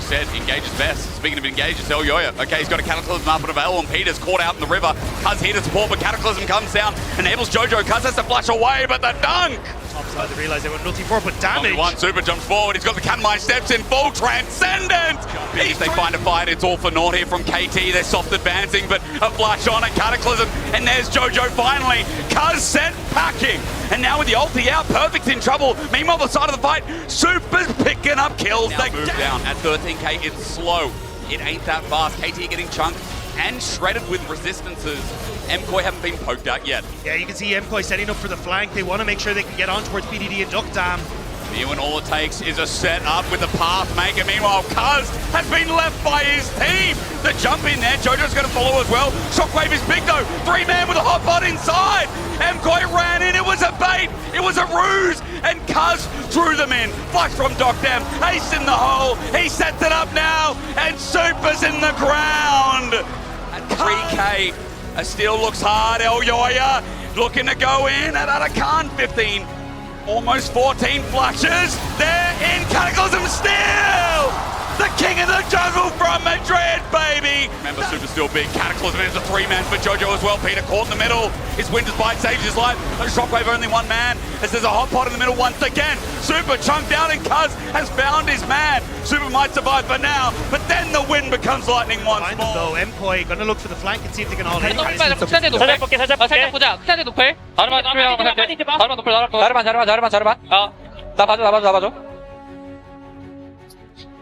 said, engages best. Speaking of engages, Elyoya. Okay, he's got a Cataclysm up and available, and Peter's caught out in the river. Cuz here to support, but Cataclysm comes down, enables Jojo. Cuz has to flash away, but the dunk! Topside, they realise they were nothing for, but damage. Only one super jumps forward. He's got the Catmine steps in full transcendent. They find a fight. It's all for naught here from KT. They're soft advancing, but a flash on a Cataclysm, and there's Jojo finally. Cuz sent packing, and now with the ulti out, Perfect's in trouble. Meanwhile, the side of the fight, Super's picking up kills. Now they move down at 13k. It's slow. It ain't that fast. KT getting chunked and shredded with resistances. MCoy haven't been poked out yet. Yeah, you can see MCoy setting up for the flank. They want to make sure they can get on towards BDD and Duck Dam. And all it takes is a set up with the path maker. Meanwhile, Cuz has been left by his team. The jump in there, Jojo's going to follow as well. Shockwave is big though. 3-man with a hot pot inside. MCoy ran in, it was a bait, it was a ruse, and Cuz drew them in. Flash from Doc Dam, ace in the hole. He sets it up now, and Super's in the ground. At 3k, a steal looks hard. Elyoya looking to go in at Atakan 15. Almost 14 flashes. They're in. Cataclysm still! The king of the jungle from Madrid, baby! Remember, Super still big. Cataclysm is a 3-man for Jojo as well. Peter caught in the middle. His Winter's Bite saves his life. Shockwave only 1 man. As there's a hot pot in the middle once again. Super chunked down, and Cuz has found his man. Super might survive for now, but then the wind becomes lightning once more. Though, MCoy gonna look for the flank and see if they can all hit. 살짝 볼게 살짝 보자. 스탠드 높을. 자르만 높을. 자르만. 나 봐줘.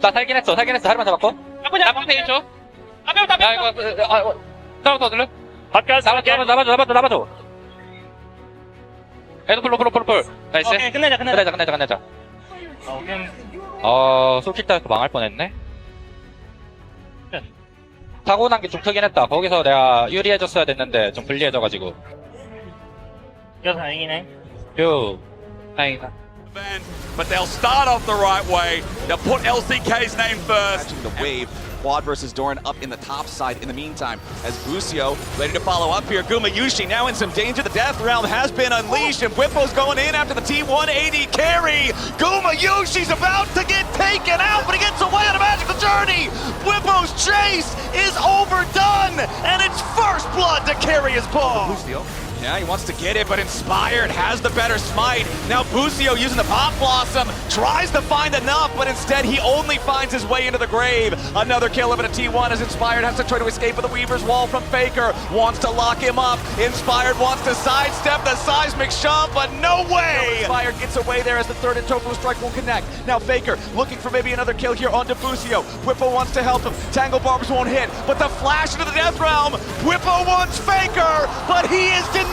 나 살긴 했어. 자르만 잡았고. 나방패 1초. 야 이거 싸워서 들려? 잡아줘. 에도 풀. 나이스. 오케이, 끝내자. 솔킬 따서 망할 뻔했네. 사고 난 게 좀 크긴 했다. 거기서 내가 유리해졌어야 됐는데 좀 불리해져가지고. 이거 다행이네. 다행이다. But they'll start off the right way. They'll put LCK's name first. The wave. Quad versus Doran up in the top side in the meantime. As Busio ready to follow up here. Gumayushi now in some danger. The Death Realm has been unleashed, and Whippo's going in after the T180 carry. Gumayushi's about to get taken out, but he gets away on a magical journey. Whippo's chase is overdone, and it's first blood to Keria's paw. Yeah, he wants to get it, but Inspired has the better smite. Now Busio using the Pop Blossom, tries to find enough, but instead he only finds his way into the grave. Another kill of it at T1 as Inspired has to try to escape with the Weaver's Wall from Faker. Wants to lock him up. Inspired wants to sidestep the seismic shove, but no way! Inspired gets away there as the third Tofu strike won't connect. Now Faker looking for maybe another kill here onto Busio. Whippo wants to help him. Tangle Barbs won't hit, but the flash into the Death Realm. Whippo wants Faker, but he is denied.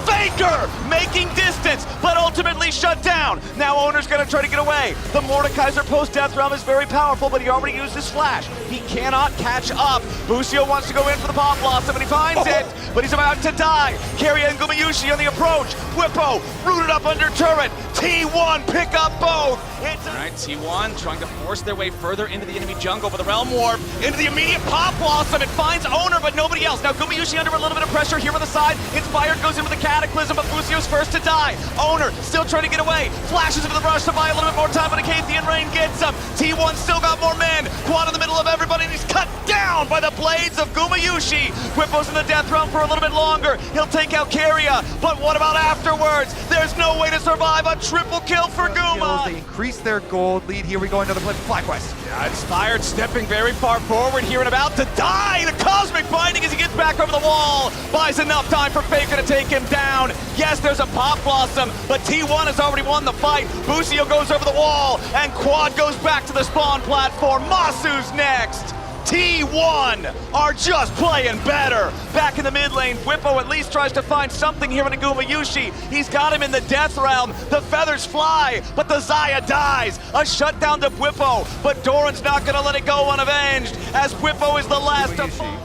Faker making distance, but ultimately shut down. Now Owner's gonna try to get away. The Mordekaiser post-Death Realm is very powerful, but he already used his flash. He cannot catch up. Busio wants to go in for the Pop Blossom, and he finds it, but he's about to die. Keria and Gumayushi on the approach. Whippo rooted up under turret. T1 pick up both. Alright, T1 trying to force their way further into the enemy jungle, but the Realm Warp into the immediate Pop Blossom. It finds Owner, but nobody else. Now Gumayushi under a little bit of pressure here on the side. Inspired goes in with the Cataclysm, but Busio's first to die. Owner still trying to get away. Flashes into the brush to buy a little bit more time, but Acathian Rain gets him. T1 still got more men. Quad in the middle of everybody, and he's cut down by the blades of Gumayushi. Whippo's in the Death Realm for a little bit longer. He'll take out Keria, but what about afterwards? There's no way to survive a triple kill for Guma. They increase their gold lead. Here we go, another play for FlyQuest. Yeah, Inspired stepping very far forward here and about to die. The Cosmic Binding as he gets back over the wall. Buys enough time for Faker to take him down. Yes, there's a Pop Blossom, but T1 has already won the fight. Busio goes over the wall, and Quad goes back to the spawn platform. Masu's next. T1 are just playing better. Back in the mid lane, Whippo at least tries to find something here in Gumayushi. He's got him in the Death Realm. The feathers fly, but the Xayah dies. A shutdown to Whippo, but Doran's not going to let it go unavenged, as Whippo is the last to fall.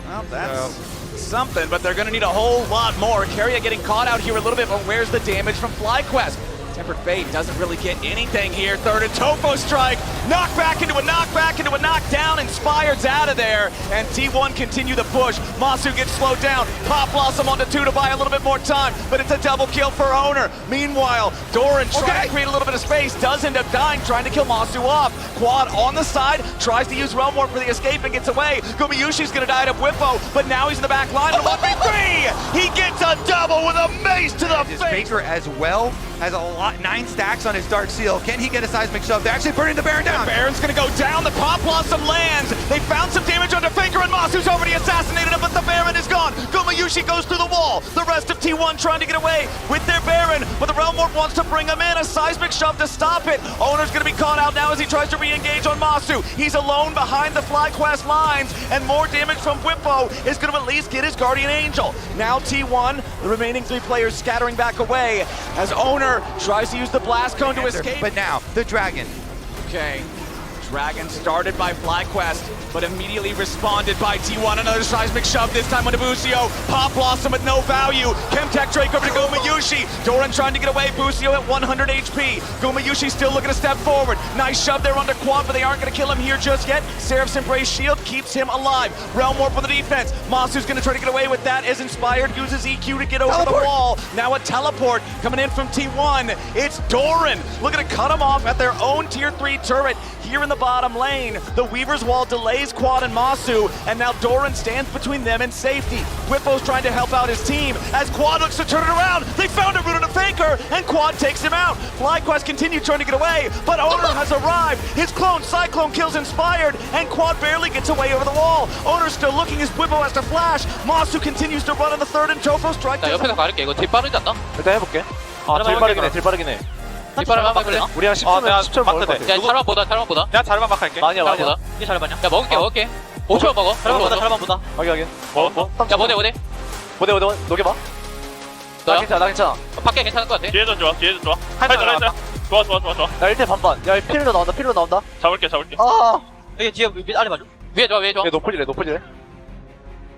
Well, that's something, but they're going to need a whole lot more. Keria getting caught out here a little bit, but where's the damage from FlyQuest? Tempered Fate doesn't really get anything here. Third and Topo strike. Knockback into a knockback into a knockdown. Inspired's out of there. And T1 continue the push. Masu gets slowed down. Pop Blossom onto 2 to buy a little bit more time. But it's a double kill for Owner. Meanwhile, Doran trying to create a little bit of space. Does end up dying, trying to kill Masu off. Quad on the side. Tries to use Realm Warp for the escape and gets away. Gumayushi's going to die to Whippo. But now he's in the back line. 1v3! He gets a double with a mace to the face. Faker as well has a lot, 9 stacks on his Dark Seal. Can he get a seismic shove? They're actually burning the Baron down. The Baron's gonna go down. The Pop Blossom lands. They found some damage onto Faker, and Masu's already assassinated him, but the Baron is gone. Gumayushi goes through the wall. The rest of T1 trying to get away with their Baron, but the Realm Warp wants to bring him in. A seismic shove to stop it. Owner's gonna be caught out now as he tries to re-engage on Masu. He's alone behind the FlyQuest lines, and more damage from Whippo is gonna at least get his Guardian Angel. Now T1, the remaining 3 players scattering back away as Owner tries to use the blast cone to escape. But now, the Dragon. Okay. Dragon started by FlyQuest, but immediately responded by T1. Another seismic shove, this time on Busio. Pop Blossom with no value. Chemtech Drake over to Gumayushi. Doran trying to get away. Busio at 100 HP. Gumayushi still looking to step forward. Nice shove there onto Quad, but they aren't going to kill him here just yet. Seraph's Embrace Shield keeps him alive. Realm Warp for the defense. Masu's going to try to get away with that as Inspired uses EQ to get over the wall. Now a teleport coming in from T1. It's Doran looking to cut him off at their own tier 3 turret here in the bottom lane. The Weaver's Wall delays Quad and Masu, and now Doran stands between them and safety. Whippo's trying to help out his team as Quad looks to turn it around. They found a route on a Faker, and Quad takes him out. FlyQuest continues trying to get away, but Owner has arrived. His clone Cyclone kills Inspired, and Quad barely gets away over the wall. Owner's still looking as Whippo has to flash. Masu continues to run on the third, and Topo strikes. 나 옆에서 가릴게. 이거 딜 빠르지 않나? 일단 해볼게. 아, 딜 빠르긴 해, 딜 빠르긴 해. 딜 빠르면 한번 해볼래? 우리 한 10초면 먹을 것 같아. 야, 잘만 보다, 잘만 보다. 내가 자르만 막 할게. 아니야, 잘만 아니야. 보다. 이게 잘만이야? 야, 먹을게. 5초만 먹어. 자르만 보다, 자르만 보다. 확인. 야, 뭐대? 뭐대, 녹여봐. 너야? 나 괜찮아. 밖에 괜찮을 것 같아. 뒤에서 좋아. 할줄 좋아. 야, 1대 반반. 야, 필로 나온다. 잡을게. 아. 여기 뒤에 아래 봐줘. 위에 좋아. 얘 노플이래.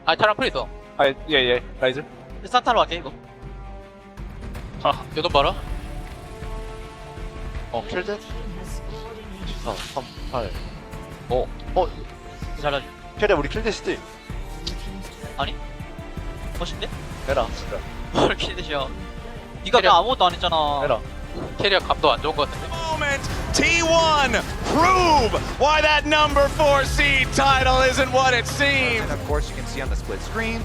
아, 차랑 풀 있어. 아, 얘. 라이즈. 산타로 할게, 이거. 요돈 봐라. 킬드? 4, 3, 8. 잘하지. 캐리야, 우리 킬드시지? 아니? 멋있네? 해라, 진짜. 뭘 킬드시야. 니가 그냥 아무것도 안 했잖아. 해라. 캐리어 감도 안 좋은 것 같은데. Moment, T1 prove why that number 4 seed title isn't what it seems. And of course, you can see on the split screen,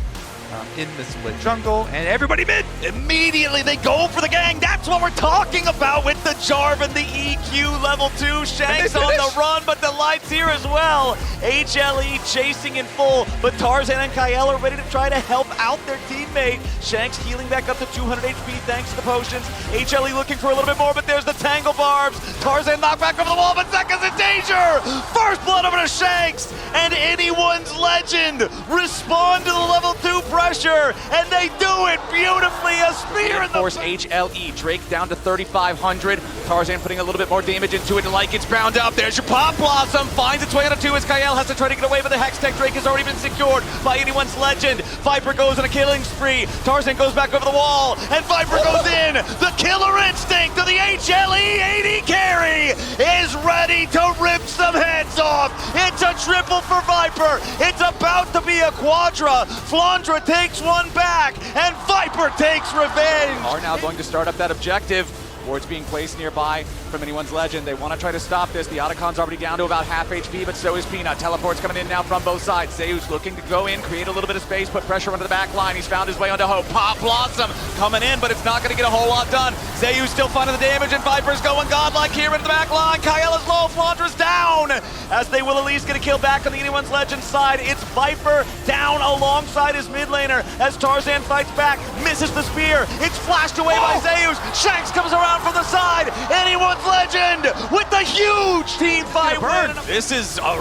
in the split jungle, and everybody mid. Immediately they go for the gang. That's what we're talking about with the Jarvan, the EQ level 2. Shanks on the run, but the lights here as well. HLE chasing in full, but Tarzan and Kael are ready to try to help out their teammate. Shanks healing back up to 200 HP thanks to the potions. HLE looking for a little bit more, but there's the Tangle Barbs. Tarzan knocked back over the wall, but Zeka's in danger. First blood over to Shanks, and anyone's legend respond to the level 2 pressure, and they do it beautifully. A spear in the force. HLE Drake down to 3,500. Tarzan putting a little bit more damage into it, and like it's bound up. There's your Pop Blossom, finds its way out of 2 as Kael has to try to get away, but the Hex Tech Drake has already been secured by anyone's legend. Viper goes on a killing spree. Tarzan goes back over the wall, and Viper goes in. The killer instinct of the HLE AD carry is ready to rip some heads off. It's a triple for Viper. It's about to be a quadra. Flandra takes one back, and Viper takes revenge. Are now going to start up that objective. Wards being placed nearby from anyone's legend. They want to try to stop this. The Otacon's already down to about half HP, but so is Peanut. Teleport's coming in now from both sides. Zeus looking to go in, create a little bit of space, put pressure onto the back line. He's found his way onto Hope. Pop Blossom coming in, but it's not going to get a whole lot done. Zeus still finding the damage, and Viper's going godlike here into the back line. Kael is low, Flandra's down, as they will at least get a kill back on the anyone's legend side. It's Viper down alongside his mid laner as Tarzan fights back, misses the spear. It's flashed away by Zeus. Shanks comes around from the side. Anyone's legend with the huge team fight win. This is a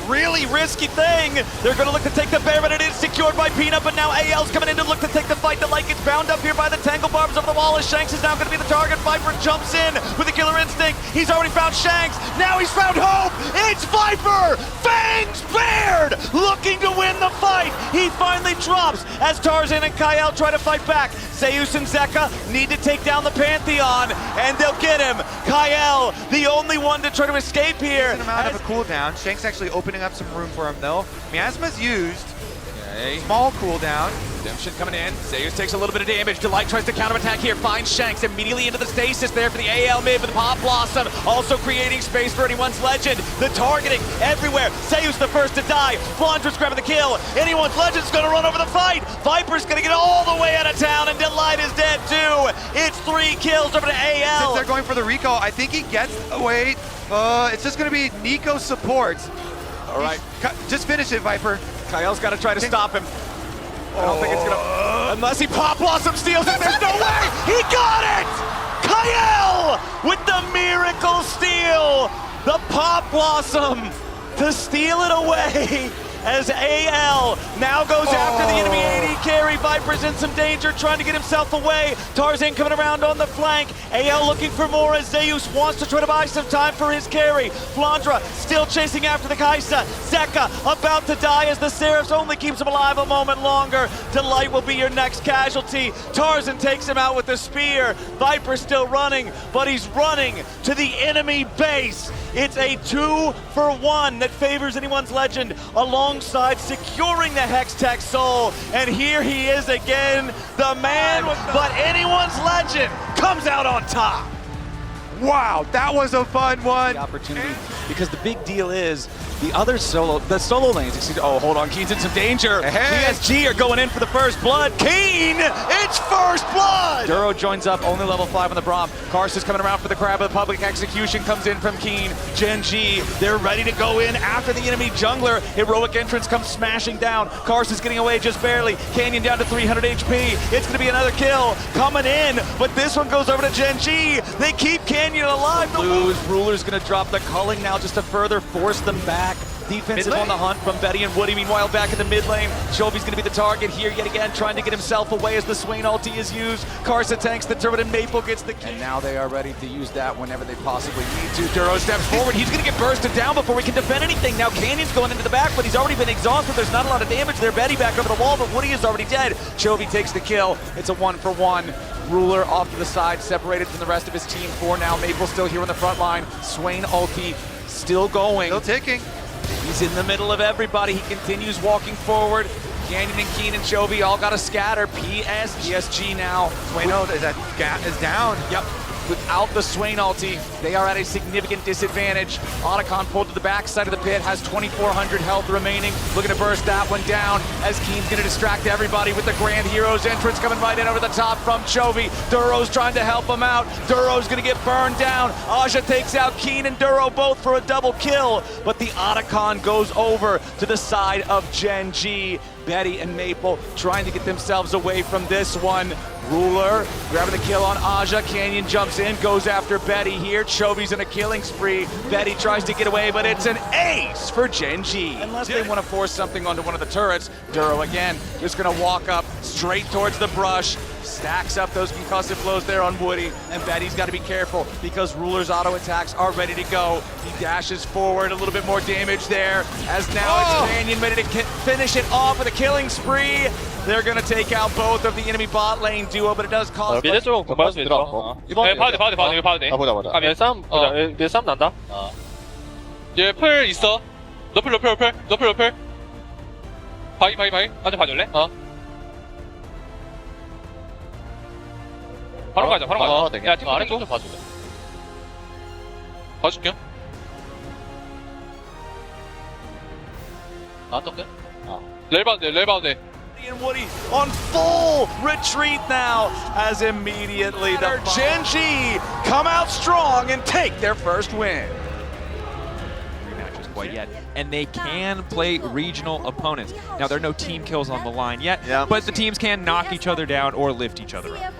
really risky thing. They're going to look to take the Baron. It is secured by Peanut, but now AL's coming in to look to take the fight. The light gets bound up here by the Tangle Barbs of the wall as Shanks is now going to be the target. Viper jumps in with a killer instinct. He's already found Shanks. Now he's found Hope. It's Viper! Fangs bared! Looking to win the fight! He finally drops as Tarzan and Kyle try to fight back. Zeus and Zeka need to take down the Pantheon, and they'll get him. Kyle, the only one to try to escape here. Decent amount of a cooldown. Shank's actually opening up some room for him though. Miasma's used. Okay. Small cooldown. Redemption coming in. Zeus takes a little bit of damage. Delight tries to counterattack here. Finds Shanks immediately into the stasis there for the AL mid with the Pop Blossom. Also creating space for anyone's legend. The targeting everywhere. Zeus the first to die. Flandra's grabbing the kill. Anyone's legend's gonna run over the fight. Viper's gonna get all the way out of town, and Delight is dead too. It's 3 kills over to AL. Since they're going for the recall, I think he gets away. It's just gonna be Nico support. All right. Just finish it, Viper. Kyle's got to try to stop him. I don't think it's gonna, unless he Pop Blossom steals it. There's no way. He got it. Kyle with the miracle steal. The Pop Blossom to steal it away. As AL now goes after the enemy AD carry. Viper's in some danger, trying to get himself away. Tarzan coming around on the flank. AL looking for more as Zeus wants to try to buy some time for his carry. Flandra still chasing after the Kaisa. Zeka about to die as the Seraphs only keeps him alive a moment longer. Delight will be your next casualty. Tarzan takes him out with the spear. Viper still running, but he's running to the enemy base. It's a 2-for-1 that favors anyone's legend alongside securing the Hextech soul. And here he is again, the man, but anyone's legend comes out on top. Wow, that was a fun one. The opportunity, because the big deal is the other solo lanes. Oh, hold on, Keen's in some danger. Hey. PSG are going in for the first blood. Keen, it's first blood. Duro joins up, only level 5 on the Braum. Karst is coming around for the crab of the public execution, comes in from Keen. Gen G, they're ready to go in after the enemy jungler. Heroic entrance comes smashing down. Karst is getting away just barely. Canyon down to 300 HP. It's gonna be another kill coming in, but this one goes over to Gen G. They keep Canyon alive. Blues, Ruler's gonna drop the culling now just to further force them back. Defensive on the hunt from Betty and Woody. Meanwhile, back in the mid lane, Chovy's going to be the target here yet again, trying to get himself away as the Swain ulti is used. Karsa tanks the turret and Maple gets the kill. And now they are ready to use that whenever they possibly need to. Duro steps forward. He's going to get bursted down before he can defend anything. Now Canyon's going into the back, but he's already been exhausted. There's not a lot of damage there. Betty back over the wall, but Woody is already dead. Chovy takes the kill. It's a 1-for-1. Ruler off to the side, separated from the rest of his team for now. Maple still here on the front line. Swain ulti still going. Still ticking. He's in the middle of everybody. He continues walking forward. Canyon and Keen and Chovy all got to scatter. PSG now. Swain is down. Yep. Without the Swain ulti, they are at a significant disadvantage. Otacon pulled to the backside of the pit, has 2,400 health remaining. Looking to burst that one down as Keen's going to distract everybody with the Grand Heroes entrance coming right in over the top from Chovy. Duro's trying to help him out. Duro's going to get burned down. Aja takes out Keen and Duro both for a double kill, but the Otacon goes over to the side of Gen G. Betty and Maple trying to get themselves away from this one. Ruler grabbing the kill on Aja. Canyon jumps in, goes after Betty here. Chovy's in a killing spree. Betty tries to get away, but it's an ace for Gen G. Unless they want to force something onto one of the turrets, Duro again just going to walk up straight towards the brush. Stacks up those concussive blows there on Woody, and Betty's got to be careful because Ruler's auto attacks are ready to go. He dashes forward, a little bit more damage there, as now it's Canyon ready to finish it off with a killing spree. They're going to take out both of the enemy bot lane duo, but it does cost. 미드 쪽은 공부할 수 있어. 이번 봐도 돼, 봐도 돼, 봐도 돼, 이거 봐도 돼. 보자. 아, 미드 싸움 보자. 미드 싸움 난다. 얘 풀 있어. 너플. 바이. 한테 봐줄래? 바로 가자. 야, 팀 아래쪽 좀 봐줄래? 봐줄게. 어떡해? 렐 봐도 돼. And Woody on full retreat now as immediately the Gen G come out strong and take their first win. Matches quite yet, and they can play regional opponents. Now there are no team kills on the line yet, but the teams can knock each other down or lift each other up.